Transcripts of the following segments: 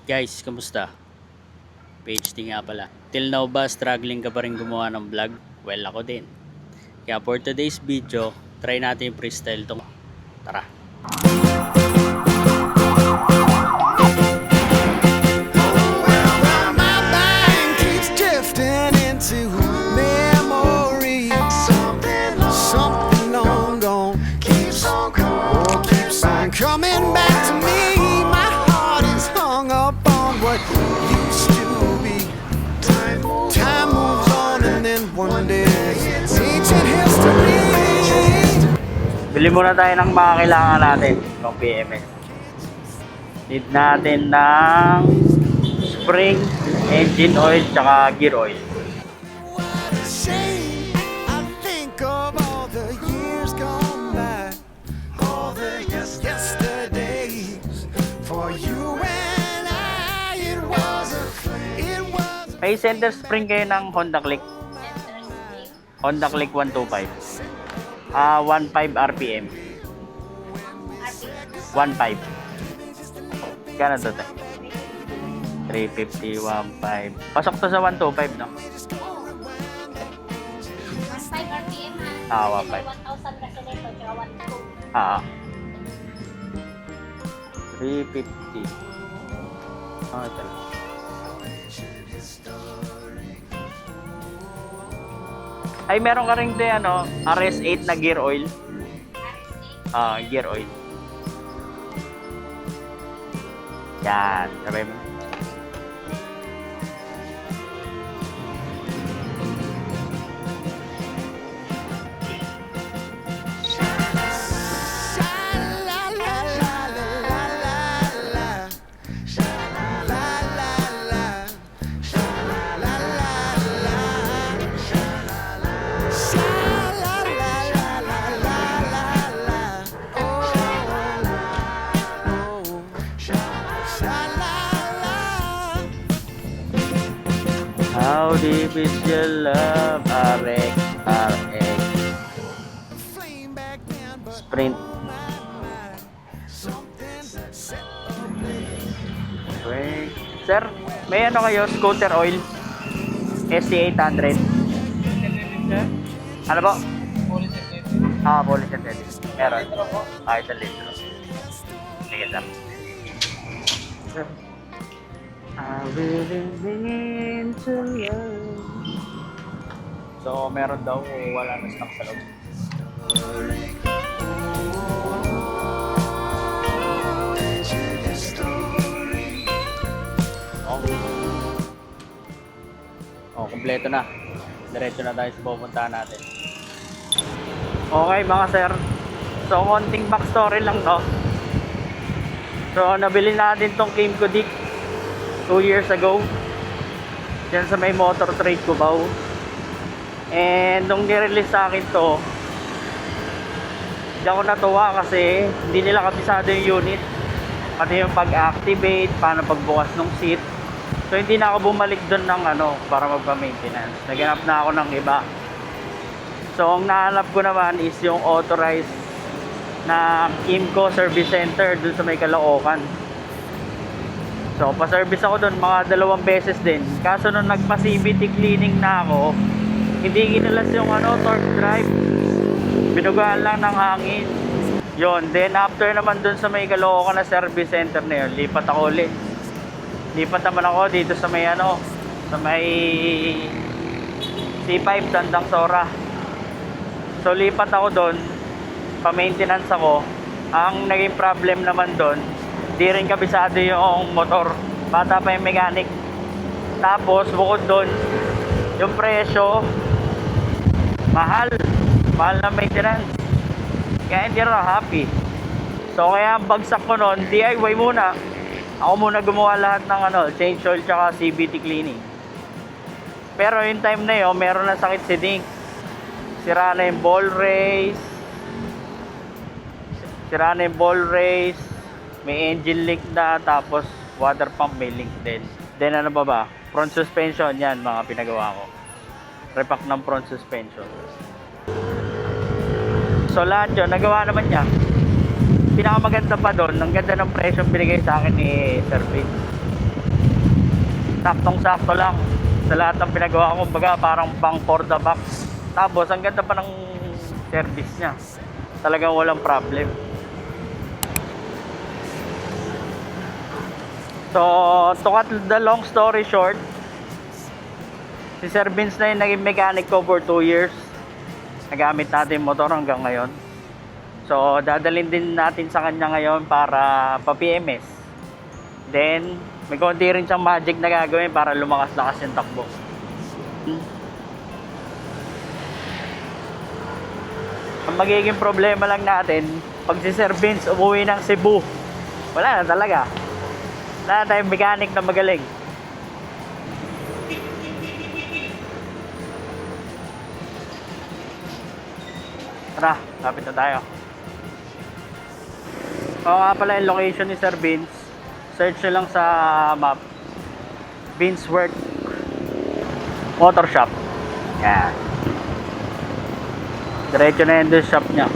Guys, kamusta? PhD nga pala. Till now ba, struggling ka pa rin gumawa ng vlog? Well, ako din. Kaya for today's video, try natin yung freestyle tong. Tara! My mind keeps drifting into memory. Something long gone keeps on coming back to me. My heart is hung up on what used to be. Time moves on and then one day it's ancient history. Bili muna tayo ng mga kailangan natin ng PMS. Need natin ng spring, engine oil, tsaka gear oil. What a shame. I think of all the years gone by, all the yesterdays. For you and I, it was a May center spring kayo ng Honda Click. Honda Click 125. 15 RPM. 15. Kano to tayo? 350, 15. Pasok to sa 125, no? 1.5 RPM ha. Ah, 1.5. 1,000 kasi nito, tsaka 1.2. Ah. 350. Ah, ito lang. Ay, meron ka rin din, ano, RS8 na gear oil. Ah, gear oil. Yan, sabay mo. How deep is your love? RX, RX. Sprint. Okay. Sir, may ano kayo? Scooter oil? SC800. Ano po? Ah, police and edit. Meron. Ah, ito litro. Sige, sir. I really mean to love. So, meron daw, wala na stock sa loob. Oh, kumpleto na. Diretso na tayo sa pupuntahan natin. Okay mga sir. So, konting backstory lang to. So, nabili natin tong Kymco Dick 2 years ago. Diyan sa may Motor Trade Cubao. And nung nirelease sa akin to, hindi ako natuwa kasi hindi nila kabisado yung unit. Pati yung pag-activate, paano pagbukas ng seat. So hindi na ako bumalik doon ng ano para magpa-maintenance. Naghanap na ako ng iba. So ang nahanap ko naman is yung authorized na Kymco Service Center doon sa may Caloocan. So pa-service ako doon mga 2 beses din. Kaso nung nagpa-CVT cleaning na ako, hindi ginalas yung ano, torque drive. Binugaan lang ng hangin. Yon, then after naman doon sa may Caloocan na service center na yun, lipat ako ulit. Lipat naman ako dito sa may ano, sa may C5 Tandang Sora. So lipat ako doon, pa-maintenance ako. Ang naging problem naman doon, di rin kabisado yung motor. Bata pa yung mechanic. Tapos bukod doon, yung presyo mahal na maintenance. Kaya hindi rin happy. So kaya bagsak ko noon, DIY muna. Ako muna gumawa lahat ng ano, change oil tsaka CVT cleaning. Pero yung time na yun, meron na sakit si Dink. Sira na yung ball race. May engine leak na, tapos water pump may leak din. Then ano pa ba? Front suspension, yan mga pinagawa ko. Repack ng front suspension. So lahat yun, nagawa naman niya. Pinakamaganda pa doon, ang ganda ng presyo binigay sa akin ni Sir Vince. Saktong-sakto lang sa lahat ng pinagawa ko, kumbaga parang pang for the box. Tapos ang ganda pa ng service niya, talagang walang problem. So to cut the long story short, si Sir Vince na yung naging mechanic ko for 2 years. Nagamit natin yung motor hanggang ngayon. So dadalhin din natin sa kanya ngayon para pa PMS. Then may konti rin siyang magic na gagawin para lumakas-lakas yung takbo. Ang magiging problema lang natin, pag si Sir Vince umuwi ng Cebu, wala na talaga. Wala na tayong mechanic na magaling. Tara, lapit na tayo. Oo nga pala yung location ni Sir Vince. Search nyo lang sa map, Vince Work Motor Shop. Yan. Diretso na yun doon shop niya.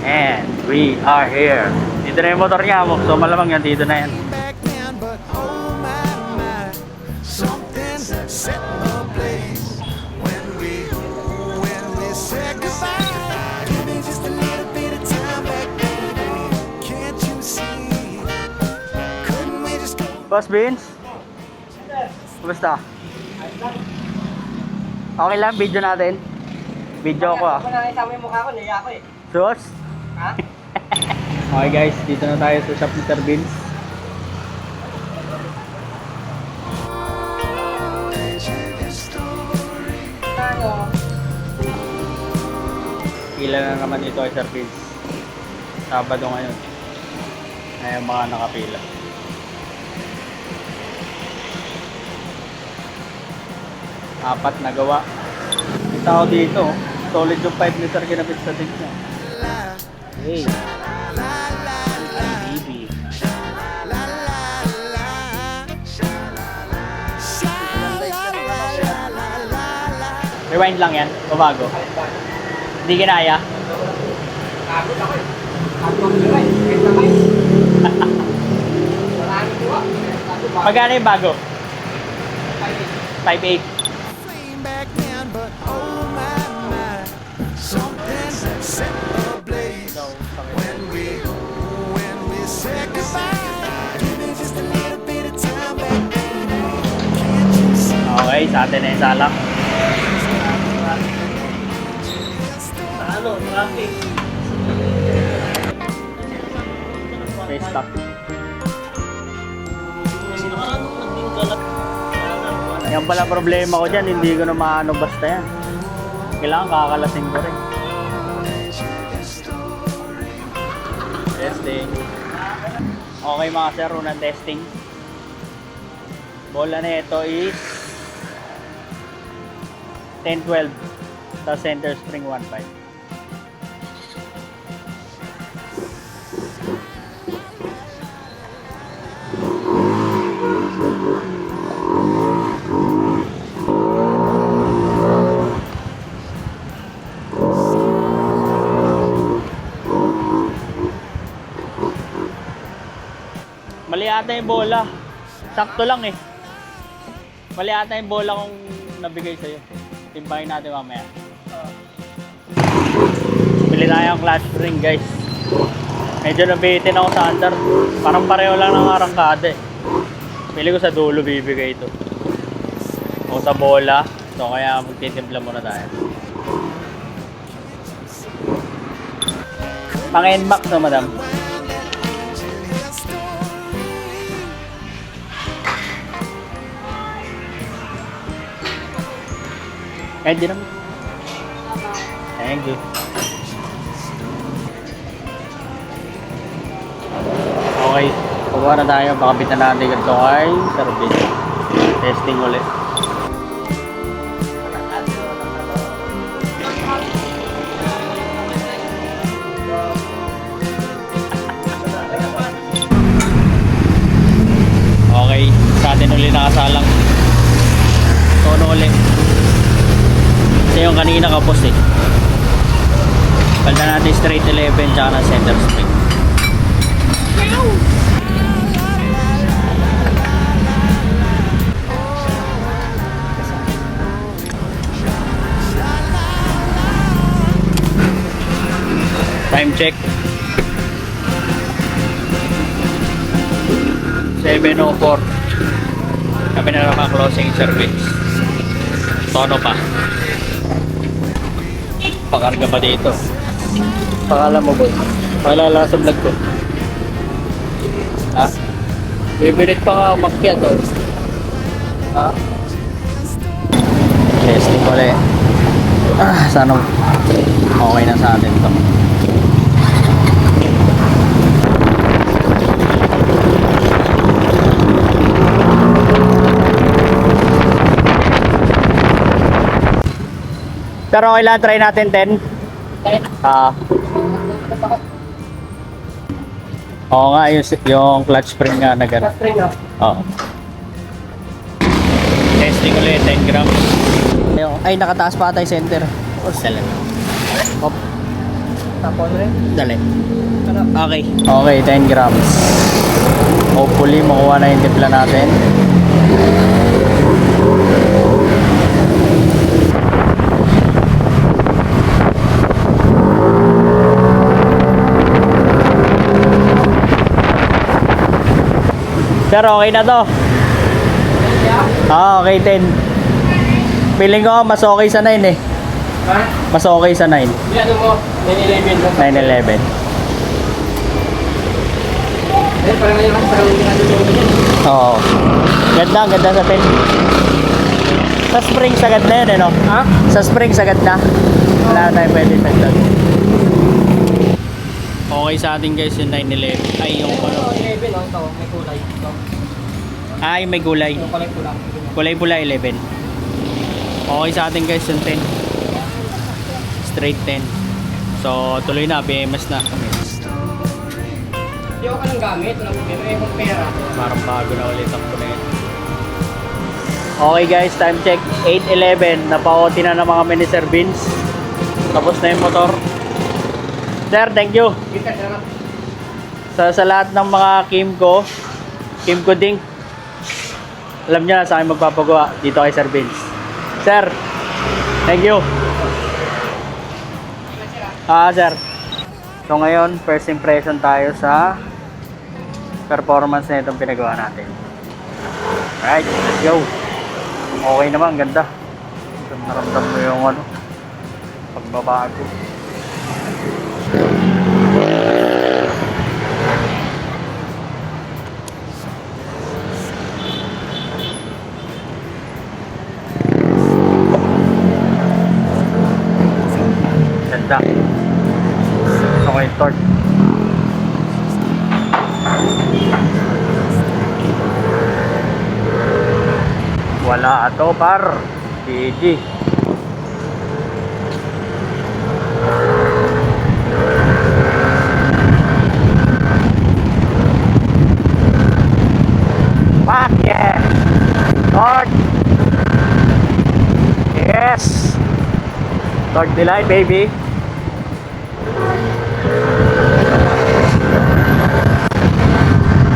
And we are here. Dito na yung motor niya mo. So malamang yan, dito na yan. Back then, but oh my, something set ablaze when we said goodbye. Give me just a little bit of time back, baby. Can't you see? Couldn't we just go? Boss Vince? Kumusta? Okay lang, video natin. Video ko ah. Ako na isama yung mukha ko, naiya ako eh. Sus? Ha? Okay guys, dito na tayo sa shop ni Sir Vince. Ano? Pila na naman ito kay Sir Vince. Sabado ngayon. Ngayon mga nakapila. Apat na gawa. May tao dito. Solid yung 5 meter kinapit sa dings niya. Hey. Baby. Rewind lang yan. Babago. Hindi kinaya. Pagod ako eh. Pagod ako eh. Kahit naman eh. Maraming diwa. Magkano yung bago? 5.8. Flame back then, but oh my, something set ablaze when we said goodbye. Give me just a little bit of time back, baby. Can't you see? Okay, sa atin na yung salak. Ano? Traffic. Face stop. Yan pala problema ko dyan, hindi ko na maano basta yan. Kailangan kakalasin ko rin. Testing. Okay mga sir, unang testing. Bola na ito is 10-12 sa center spring 1.5. Mali ata yung bola. Sakto lang eh. Mali ata yung bola kung nabigay sa'yo. Timpahin natin mamaya. Bili tayo ang clutch spring guys. Medyo nabitin ako sa under. Parang pareho lang ng arangkada eh. Pili ko sa dulo bibigay ito. O sa bola. So kaya magtitimpla muna tayo. Pang NMAX na madam. Kahit di naman. Thank you. Okay. Kuha na tayo. Pakabit na natin ito kay Sir Vince. Testing ulit. Okay. Sa atin ulit nakasalang. Tono ulit. Kasi yung kanina kapos eh. Palda natin straight 11 tsaka ng center spring. 7:04. Kami na naman closing service. Tono pa. Pakarga pa dito. Pakala mo boy. Palala sa vlog ko. Ha? Bibilit pa ka makyat oh. Ha? Testing ulit. Sana okay na sa atin to. Pero okay lang, try natin 10. Oo nga, yung clutch spring nga na gano'n. Oo. Testing ulit, 10 grams. Ay, nakataas pa tayo center. O, sala na. Hop. Tapon rin. Dali. Okay. Okay, 10 grams. Hopefully, makuha na yung timpla natin. Sir, okay na to. Okay, 10. Feeling ko mas okay sa 9 eh. Ha? Mas okay sa 9. Yan mo, 911 lang. 911. Eh, parang ngayon lang, parang hindi natin yung ganyan. Oo. Ganda sa 10. Sa spring sagad na yun eh, no? Ha? Sa spring sagad na. Wala na tayo pwede tagdag. Okay sa atin guys yung 911. Ay, yung ano. 11, oh, ito, may kulay. Ito, Ay, may gulay. yung kulay pula. Kulay pula 11. Okay sa atin guys yung 10. Straight 10. So, tuloy na. BMS na kami. Hindi ako ka nang gamit, walang problema, eh, kung pera. Parang bago na ulit ang kunin. Okay guys, time check 8:11. Napauti na ng mga mini Sir Vince. Tapos na yung motor. Sir, thank you. Kita, salamat. Sa lahat ng mga Kimco Ding, alam niya na sa akin magpapagawa dito kay Sir Vince. Sir, thank you. Sir. So ngayon, first impression tayo sa performance na itong pinagawa natin. Alright, let's go. Okay naman, ganda. Naramdam mo yung ano, pagbabago. Ganda. Okay, torque. Wala ato par. GG. Fuck yeah. Torque. Yes. Torque delight, baby.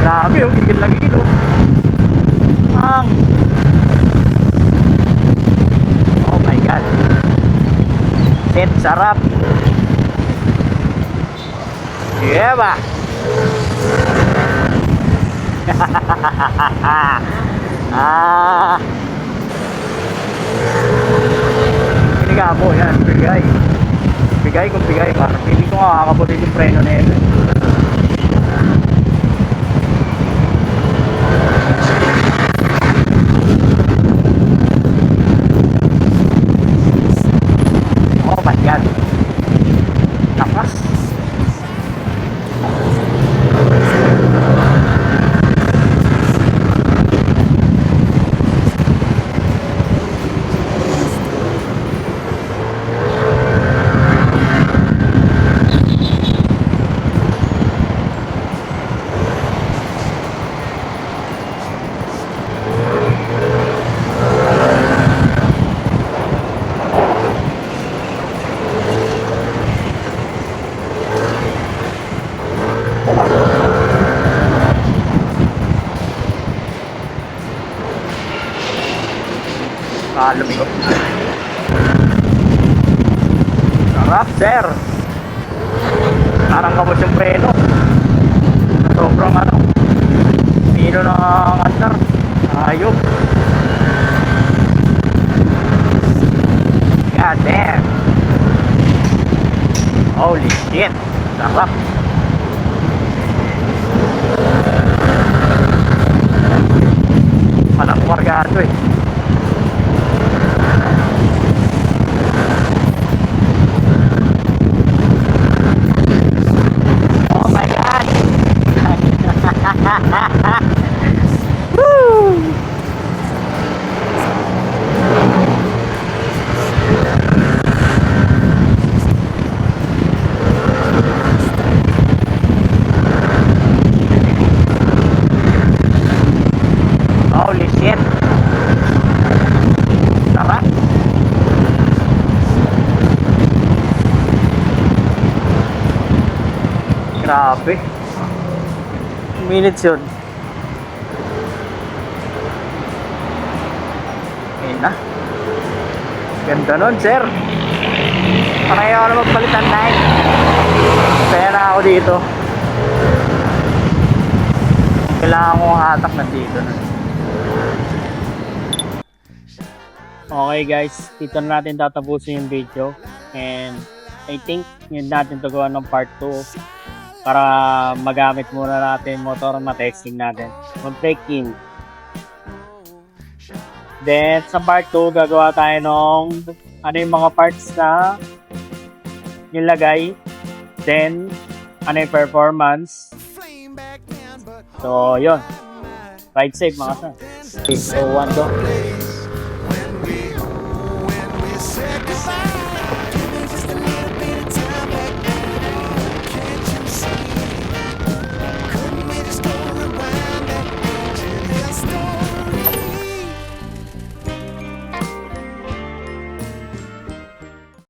Grabe yung gigil lang ilo. Oh my god. Shit, sarap. Yeah ba? Piniga mo yan, bigay. Bigay kung bigay. Parang pili ko nga kakaputin yung preno na yun. Oh my god. Lakas. Lumigo. Sarap, sir. Parang kabos yung preno. Sobrang ano. Pino na shit. Sarap. Walang kargado eh. Oh my God! Woo! Holy shit! Sarap! Grabe! Minutes yun. Ayun na. Ganda nun, sir. Parang ayaw na magpalitan na eh. Kaya na ako dito. Kailangan kong hatak nandito na. Okay guys, dito na natin tatapusin yung video. And I think yun natin to gawa ng part 2 para magamit muna natin motor, matesting natin. Mag-take-in. Then sa part 2 gagawa tayo ng ano yung mga parts na nilagay. Then ano yung performance. So yun. Ride safe mga sir. Okay, so 1 go.